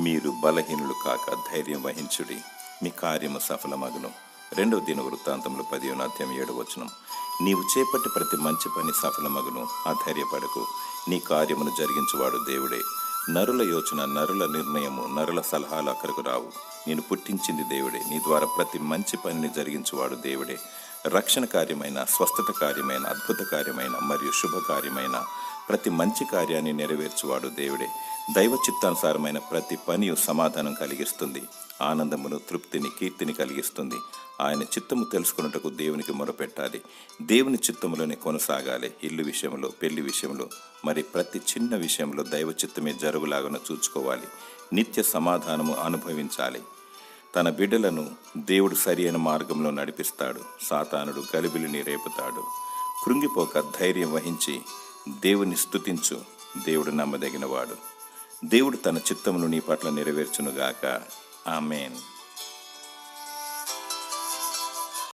మీరు బలహీనులు కాక ధైర్యం వహించుడి, మీ కార్యము సఫలమగును. 2 దినవృత్తాంతములు 10:7. నీవు చేపట్టి ప్రతి మంచి పని సఫలమగును, అధైర్యపడకు, నీ కార్యమును జరిగించువాడు దేవుడే. నరుల యోచన, నరుల నిర్ణయము, నరుల సలహాలు అక్కడకు రావు. నేను పుట్టించింది దేవుడే, నీ ద్వారా ప్రతి మంచి పనిని జరిగించువాడు దేవుడే. రక్షణ కార్యమైన, స్వస్థత కార్యమైన, అద్భుత కార్యమైన మరియు శుభకార్యమైన ప్రతి మంచి కార్యాన్ని నెరవేర్చువాడు దేవుడే. దైవ చిత్తానుసారమైన ప్రతి పని సమాధానం కలిగిస్తుంది, ఆనందమును, తృప్తిని, కీర్తిని కలిగిస్తుంది. ఆయన చిత్తము తెలుసుకున్నటకు దేవునికి మొరపెట్టాలి, దేవుని చిత్తములోనే కొనసాగాలి. ఇల్లు విషయంలో, పెళ్లి విషయంలో, మరి ప్రతి చిన్న విషయంలో దైవ చిత్తమే జరుగులాగా చూసుకోవాలి. నిత్య సమాధానము అనుభవించాలి. తన బిడ్డలను దేవుడు సరి అయిన మార్గంలో నడిపిస్తాడు. సాతానుడు గలిబిలిని రేపుతాడు. కృంగిపోక ధైర్యం వహించి దేవుని స్తుతించు. దేవుడు నమ్మదగినవాడు. దేవుడు తన చిత్తమును నీ పట్ల నెరవేర్చునుగాక. ఆమేన్.